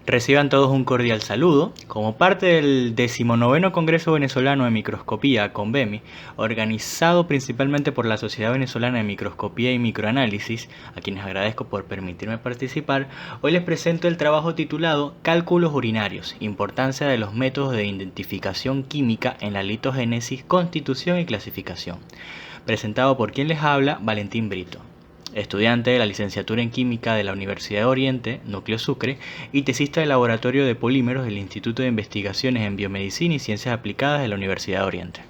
Reciban todos un cordial saludo. Como parte del 19º Congreso Venezolano de Microscopía, CONVEMI, organizado principalmente por la Sociedad Venezolana de Microscopía y Microanálisis, a quienes agradezco por permitirme participar, hoy les presento el trabajo titulado Cálculos urinarios, importancia de los métodos de identificación química en la litogénesis, constitución y clasificación, presentado por quien les habla, Valentín Brito, estudiante de la licenciatura en Química de la Universidad de Oriente, Núcleo Sucre, y tesista del Laboratorio de Polímeros del Instituto de Investigaciones en Biomedicina y Ciencias Aplicadas de la Universidad de Oriente.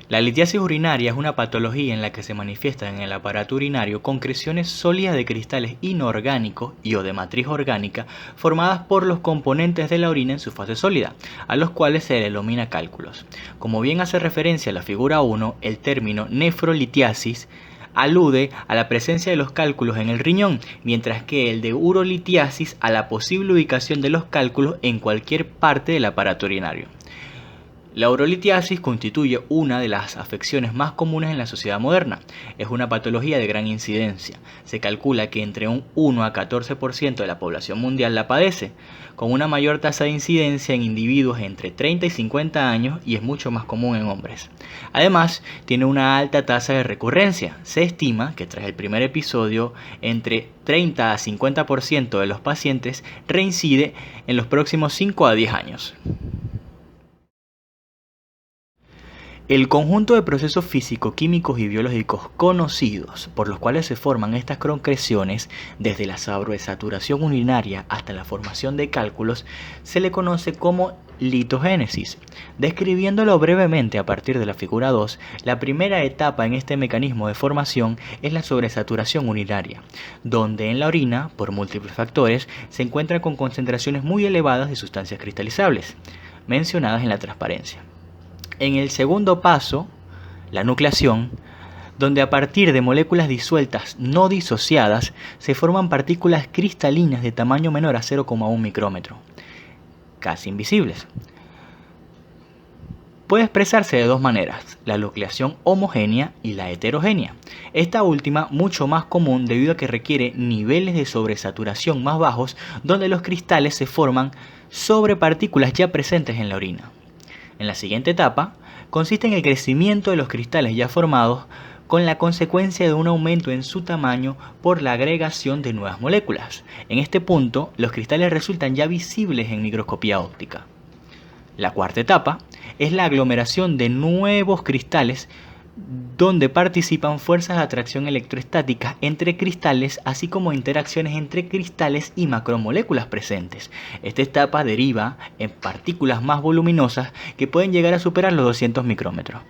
La litiasis urinaria es una patología en la que se manifiesta en el aparato urinario concreciones sólidas de cristales inorgánicos y o de matriz orgánica formadas por los componentes de la orina en su fase sólida, a los cuales se denomina cálculos. Como bien hace referencia a la figura 1, el término nefrolitiasis alude a la presencia de los cálculos en el riñón, mientras que el de urolitiasis a la posible ubicación de los cálculos en cualquier parte del aparato urinario. La urolitiasis constituye una de las afecciones más comunes en la sociedad moderna. Es una patología de gran incidencia. Se calcula que entre un 1 a 14% de la población mundial la padece, con una mayor tasa de incidencia en individuos entre 30 y 50 años y es mucho más común en hombres. Además, tiene una alta tasa de recurrencia. Se estima que tras el primer episodio, entre 30 a 50% de los pacientes reincide en los próximos 5 a 10 años. El conjunto de procesos físico-químicos y biológicos conocidos por los cuales se forman estas concreciones, desde la sobresaturación urinaria hasta la formación de cálculos, se le conoce como litogénesis. Describiéndolo brevemente a partir de la figura 2, la primera etapa en este mecanismo de formación es la sobresaturación urinaria, donde en la orina, por múltiples factores, se encuentra con concentraciones muy elevadas de sustancias cristalizables, mencionadas en la transparencia. En el segundo paso, la nucleación, donde a partir de moléculas disueltas no disociadas se forman partículas cristalinas de tamaño menor a 0,1 micrómetro, casi invisibles. Puede expresarse de dos maneras, la nucleación homogénea y la heterogénea. Esta última mucho más común debido a que requiere niveles de sobresaturación más bajos donde los cristales se forman sobre partículas ya presentes en la orina. En la siguiente etapa, consiste en el crecimiento de los cristales ya formados con la consecuencia de un aumento en su tamaño por la agregación de nuevas moléculas. En este punto, los cristales resultan ya visibles en microscopía óptica. La cuarta etapa es la aglomeración de nuevos cristales donde participan fuerzas de atracción electroestáticas entre cristales, así como interacciones entre cristales y macromoléculas presentes. Esta etapa deriva en partículas más voluminosas que pueden llegar a superar los 200 micrómetros.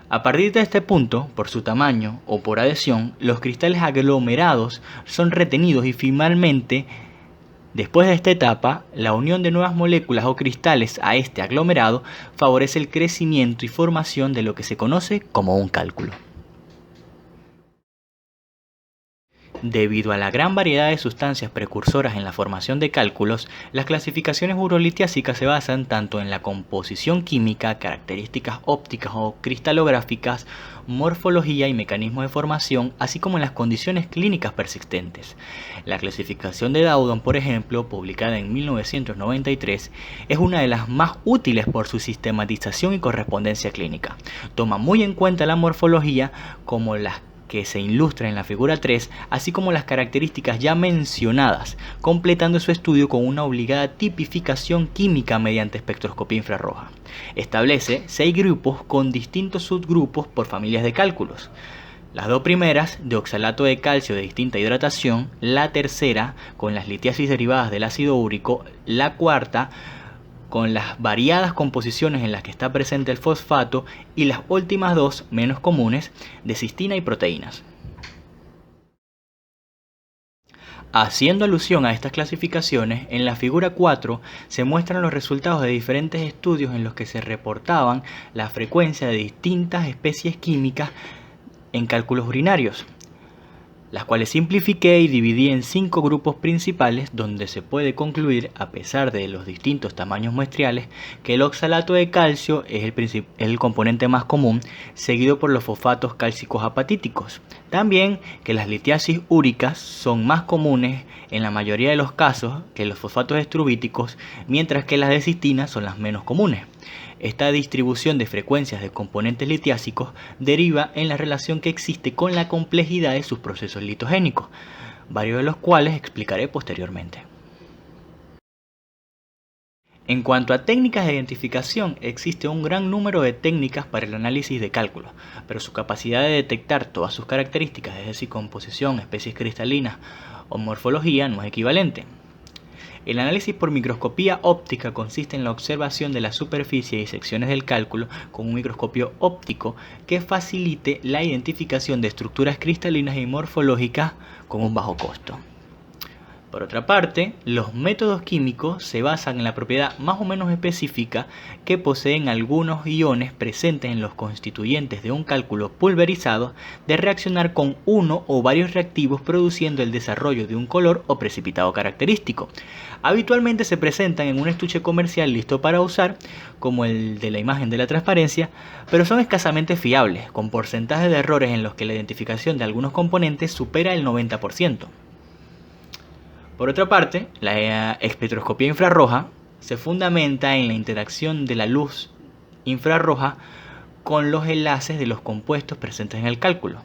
A partir de este punto, por su tamaño o por adhesión, los cristales aglomerados son retenidos y finalmente, después de esta etapa, la unión de nuevas moléculas o cristales a este aglomerado favorece el crecimiento y formación de lo que se conoce como un cálculo. Debido a la gran variedad de sustancias precursoras en la formación de cálculos, las clasificaciones urolitiásicas se basan tanto en la composición química, características ópticas o cristalográficas, morfología y mecanismos de formación, así como en las condiciones clínicas persistentes. La clasificación de Dowdon, por ejemplo, publicada en 1993, es una de las más útiles por su sistematización y correspondencia clínica. Toma muy en cuenta la morfología como las que se ilustra en la figura 3, así como las características ya mencionadas, completando su estudio con una obligada tipificación química mediante espectroscopía infrarroja. Establece 6 grupos con distintos subgrupos por familias de cálculos. Las dos primeras de oxalato de calcio de distinta hidratación, la tercera con las litiasis derivadas del ácido úrico, la cuarta con las variadas composiciones en las que está presente el fosfato y las últimas dos, menos comunes, de cistina y proteínas. Haciendo alusión a estas clasificaciones, en la figura 4 se muestran los resultados de diferentes estudios en los que se reportaban la frecuencia de distintas especies químicas en cálculos urinarios. las cuales simplifiqué y dividí en 5 grupos principales, donde se puede concluir, a pesar de los distintos tamaños muestriales, que el oxalato de calcio es el componente más común, seguido por los fosfatos cálcicos apatíticos. También que las litiasis úricas son más comunes en la mayoría de los casos que los fosfatos estrubíticos, mientras que las de cistina son las menos comunes. Esta distribución de frecuencias de componentes litiásicos deriva en la relación que existe con la complejidad de sus procesos litogénicos, varios de los cuales explicaré posteriormente. En cuanto a técnicas de identificación, existe un gran número de técnicas para el análisis de cálculos, pero su capacidad de detectar todas sus características, es decir, composición, especies cristalinas o morfología, no es equivalente. El análisis por microscopía óptica consiste en la observación de la superficie y secciones del cálculo con un microscopio óptico que facilite la identificación de estructuras cristalinas y morfológicas con un bajo costo. Por otra parte, los métodos químicos se basan en la propiedad más o menos específica que poseen algunos iones presentes en los constituyentes de un cálculo pulverizado de reaccionar con uno o varios reactivos, produciendo el desarrollo de un color o precipitado característico. Habitualmente se presentan en un estuche comercial listo para usar, como el de la imagen de la transparencia, pero son escasamente fiables, con porcentajes de errores en los que la identificación de algunos componentes supera el 90%. Por otra parte, la espectroscopía infrarroja se fundamenta en la interacción de la luz infrarroja con los enlaces de los compuestos presentes en el cálculo,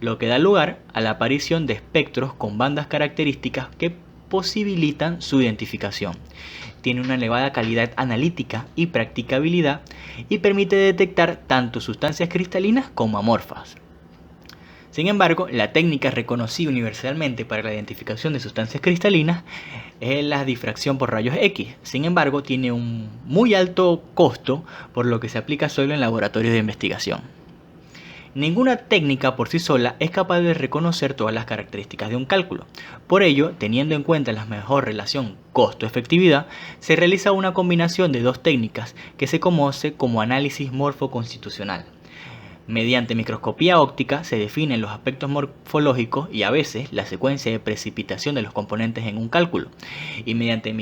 lo que da lugar a la aparición de espectros con bandas características que posibilitan su identificación. Tiene una elevada calidad analítica y practicabilidad y permite detectar tanto sustancias cristalinas como amorfas. Sin embargo, la técnica reconocida universalmente para la identificación de sustancias cristalinas es la difracción por rayos X. Sin embargo, tiene un muy alto costo, por lo que se aplica solo en laboratorios de investigación. Ninguna técnica por sí sola es capaz de reconocer todas las características de un cálculo. Por ello, teniendo en cuenta la mejor relación costo-efectividad, se realiza una combinación de dos técnicas que se conoce como análisis morfoconstitucional. Mediante microscopía óptica se definen los aspectos morfológicos y a veces la secuencia de precipitación de los componentes en un cálculo, y mediante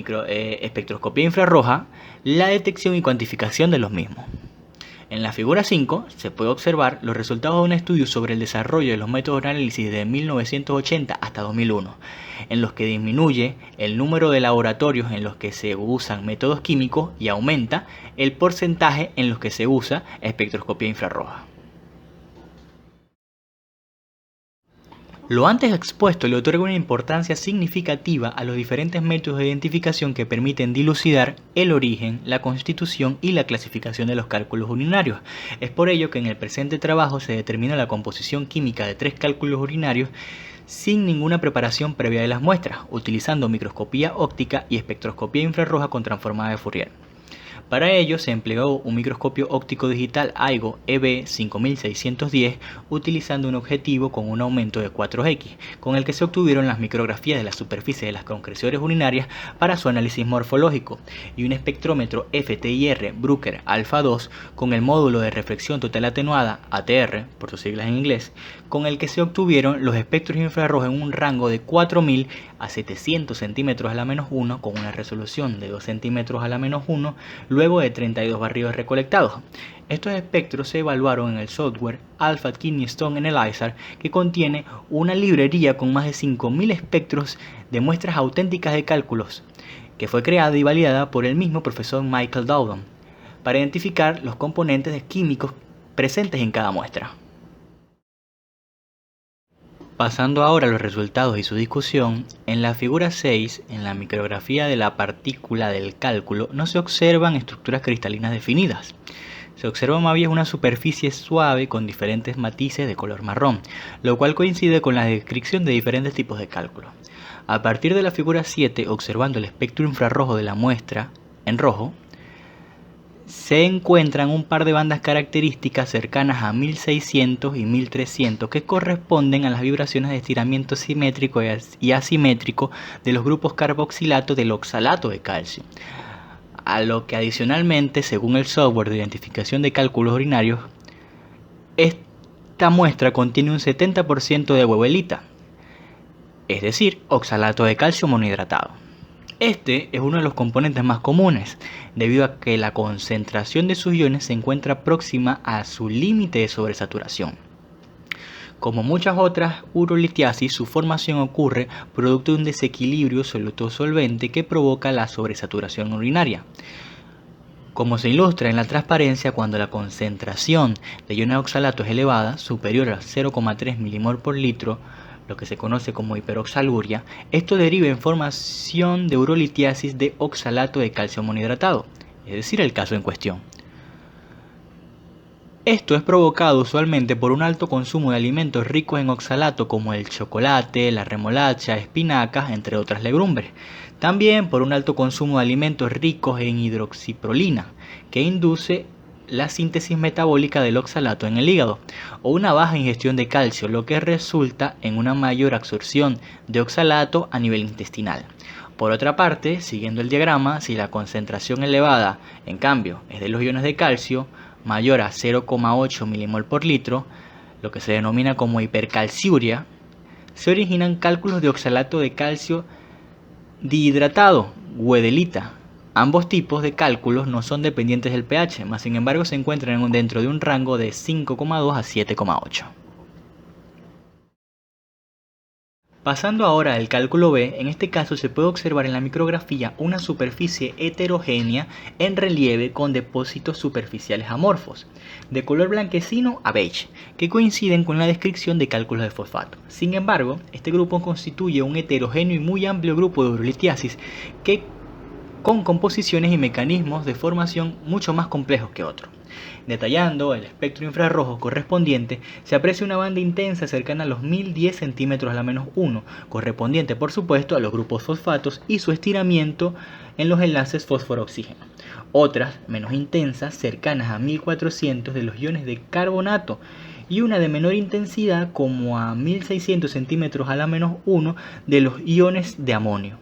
espectroscopía infrarroja la detección y cuantificación de los mismos. En la figura 5 se puede observar los resultados de un estudio sobre el desarrollo de los métodos de análisis de 1980 hasta 2001, en los que disminuye el número de laboratorios en los que se usan métodos químicos y aumenta el porcentaje en los que se usa espectroscopía infrarroja. Lo antes expuesto le otorga una importancia significativa a los diferentes métodos de identificación que permiten dilucidar el origen, la constitución y la clasificación de los cálculos urinarios. Es por ello que en el presente trabajo se determina la composición química de 3 cálculos urinarios sin ninguna preparación previa de las muestras, utilizando microscopía óptica y espectroscopía infrarroja con transformada de Fourier. Para ello se empleó un microscopio óptico digital AIGO EB5610 utilizando un objetivo con un aumento de 4x, con el que se obtuvieron las micrografías de la superficie de las concreciones urinarias para su análisis morfológico, y un espectrómetro FTIR Bruker Alpha 2 con el módulo de reflexión total atenuada ATR, por sus siglas en inglés, con el que se obtuvieron los espectros infrarrojos en un rango de 4000 a 700 centímetros a la menos 1 con una resolución de 2 centímetros a la menos 1 luego de 32 barridos recolectados. Estos espectros se evaluaron en el software Alpha Kidney Stone Analyzer, que contiene una librería con más de 5000 espectros de muestras auténticas de cálculos, que fue creada y validada por el mismo profesor Michael Dowden, para identificar los componentes químicos presentes en cada muestra. Pasando ahora a los resultados y su discusión, en la figura 6, en la micrografía de la partícula del cálculo, no se observan estructuras cristalinas definidas. Se observa más bien una superficie suave con diferentes matices de color marrón, lo cual coincide con la descripción de diferentes tipos de cálculo. A partir de la figura 7, observando el espectro infrarrojo de la muestra en rojo, se encuentran un par de bandas características cercanas a 1600 y 1300 que corresponden a las vibraciones de estiramiento simétrico y asimétrico de los grupos carboxilatos del oxalato de calcio, a lo que adicionalmente, según el software de identificación de cálculos urinarios, esta muestra contiene un 70% de huevelita. es decir, oxalato de calcio monohidratado. Este es uno de los componentes más comunes, debido a que la concentración de sus iones se encuentra próxima a su límite de sobresaturación. Como muchas otras urolitiasis, su formación ocurre producto de un desequilibrio soluto-solvente que provoca la sobresaturación urinaria. Como se ilustra en la transparencia, cuando la concentración de iones de oxalato es elevada, superior a 0,3 milimol por litro, lo que se conoce como hiperoxaluria, esto deriva en formación de urolitiasis de oxalato de calcio monohidratado, es decir, el caso en cuestión. Esto es provocado usualmente por un alto consumo de alimentos ricos en oxalato como el chocolate, la remolacha, espinacas, entre otras legumbres. También por un alto consumo de alimentos ricos en hidroxiprolina, que induce la síntesis metabólica del oxalato en el hígado, o una baja ingestión de calcio, lo que resulta en una mayor absorción de oxalato a nivel intestinal. Por otra parte, siguiendo el diagrama, si la concentración elevada, en cambio, es de los iones de calcio, mayor a 0,8 milimol por litro, lo que se denomina como hipercalciuria, se originan cálculos de oxalato de calcio dihidratado, guedelita. Ambos tipos de cálculos no son dependientes del pH, mas sin embargo se encuentran dentro de un rango de 5,2 a 7,8. Pasando ahora al cálculo B, en este caso se puede observar en la micrografía una superficie heterogénea en relieve con depósitos superficiales amorfos, de color blanquecino a beige, que coinciden con la descripción de cálculos de fosfato. Sin embargo, este grupo constituye un heterogéneo y muy amplio grupo de urolitiasis con composiciones y mecanismos de formación mucho más complejos que otros. Detallando el espectro infrarrojo correspondiente, se aprecia una banda intensa cercana a los 1010 centímetros a la menos 1, correspondiente por supuesto a los grupos fosfatos y su estiramiento en los enlaces fósforo-oxígeno. Otras, menos intensas, cercanas a 1400 de los iones de carbonato, y una de menor intensidad como a 1600 centímetros a la menos 1 de los iones de amonio.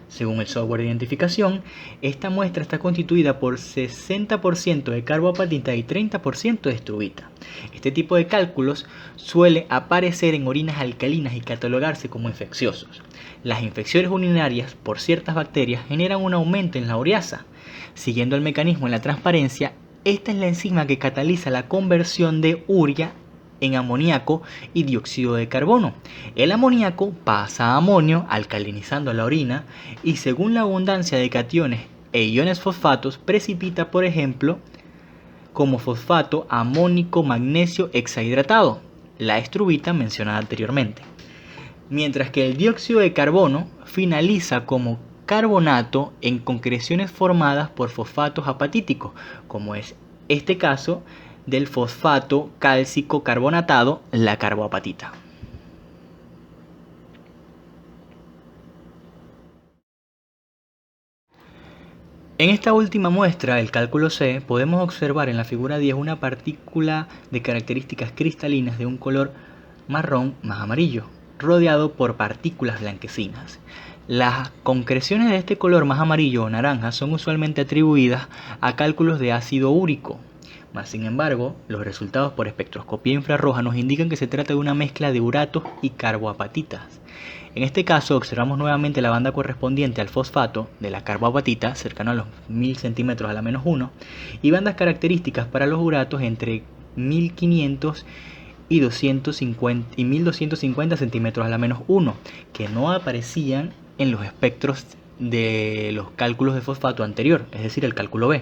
Según el software de identificación, esta muestra está constituida por 60% de carboapatita y 30% de estrubita. Este tipo de cálculos suele aparecer en orinas alcalinas y catalogarse como infecciosos. Las infecciones urinarias por ciertas bacterias generan un aumento en la ureasa. Siguiendo el mecanismo en la transparencia, esta es la enzima que cataliza la conversión de urea en amoníaco y dióxido de carbono. El amoníaco pasa a amonio alcalinizando la orina y según la abundancia de cationes e iones fosfatos precipita, por ejemplo, como fosfato amónico magnesio hexahidratado, la estrubita mencionada anteriormente. Mientras que el dióxido de carbono finaliza como carbonato en concreciones formadas por fosfatos apatíticos, como es este caso del fosfato cálcico carbonatado, la carboapatita. En esta última muestra, el cálculo C, podemos observar en la figura 10 una partícula de características cristalinas de un color marrón más amarillo, rodeado por partículas blanquecinas. Las concreciones de este color más amarillo o naranja son usualmente atribuidas a cálculos de ácido úrico. Mas, sin embargo, los resultados por espectroscopía infrarroja nos indican que se trata de una mezcla de uratos y carboapatitas. En este caso, observamos nuevamente la banda correspondiente al fosfato de la carboapatita, cercano a los 1000 centímetros a la menos 1, y bandas características para los uratos entre 1500 y 1250 centímetros a la menos 1, que no aparecían en los espectros de los cálculos de fosfato anterior, es decir, el cálculo B.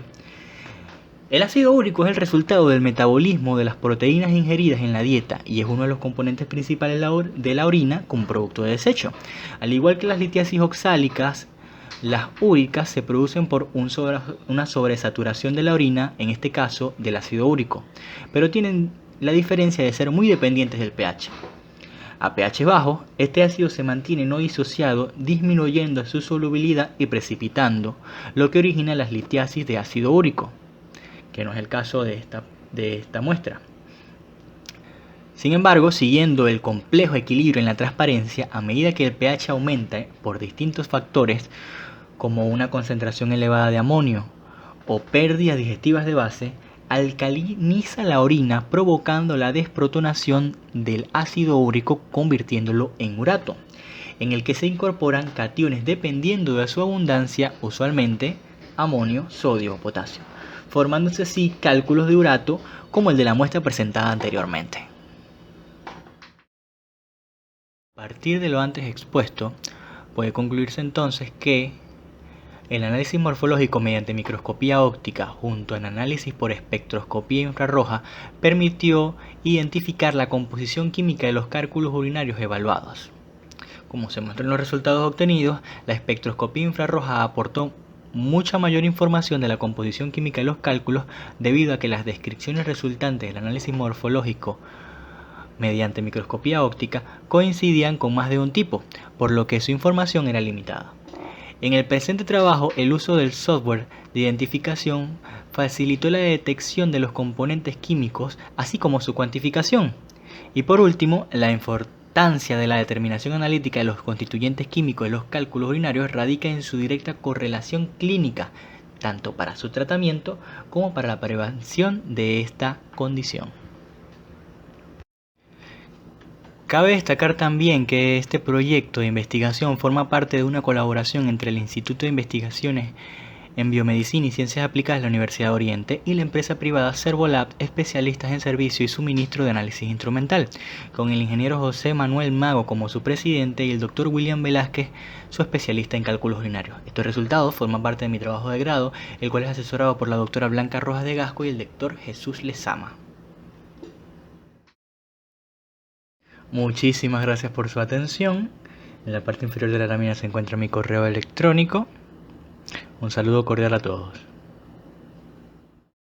El ácido úrico es el resultado del metabolismo de las proteínas ingeridas en la dieta y es uno de los componentes principales de la orina como producto de desecho. Al igual que las litiasis oxálicas, las úricas se producen por una sobresaturación de la orina, en este caso del ácido úrico, pero tienen la diferencia de ser muy dependientes del pH. A pH bajo, este ácido se mantiene no disociado, disminuyendo su solubilidad y precipitando, lo que origina las litiasis de ácido úrico, que no es el caso de esta muestra. Sin embargo, siguiendo el complejo equilibrio en la transparencia, a medida que el pH aumenta por distintos factores, como una concentración elevada de amonio o pérdidas digestivas de base, alcaliniza la orina provocando la desprotonación del ácido úrico convirtiéndolo en urato, en el que se incorporan cationes dependiendo de su abundancia, usualmente amonio, sodio o potasio, formándose así cálculos de urato como el de la muestra presentada anteriormente. A partir de lo antes expuesto, puede concluirse entonces que el análisis morfológico mediante microscopía óptica junto al análisis por espectroscopía infrarroja permitió identificar la composición química de los cálculos urinarios evaluados. Como se muestra en los resultados obtenidos, la espectroscopía infrarroja aportó mucha mayor información de la composición química de los cálculos debido a que las descripciones resultantes del análisis morfológico mediante microscopía óptica coincidían con más de un tipo, por lo que su información era limitada. En el presente trabajo, el uso del software de identificación facilitó la detección de los componentes químicos, así como su cuantificación. Y por último, la importancia de la determinación analítica de los constituyentes químicos de los cálculos urinarios radica en su directa correlación clínica, tanto para su tratamiento como para la prevención de esta condición. Cabe destacar también que este proyecto de investigación forma parte de una colaboración entre el Instituto de Investigaciones en Biomedicina y Ciencias Aplicadas de la Universidad de Oriente y la empresa privada Servolab, especialistas en servicio y suministro de análisis instrumental, con el ingeniero José Manuel Mago como su presidente y el doctor William Velázquez, su especialista en cálculos urinarios. Estos resultados forman parte de mi trabajo de grado, el cual es asesorado por la doctora Blanca Rojas de Gasco y el doctor Jesús Lezama. Muchísimas gracias por su atención. En la parte inferior de la lámina se encuentra mi correo electrónico. Un saludo cordial a todos.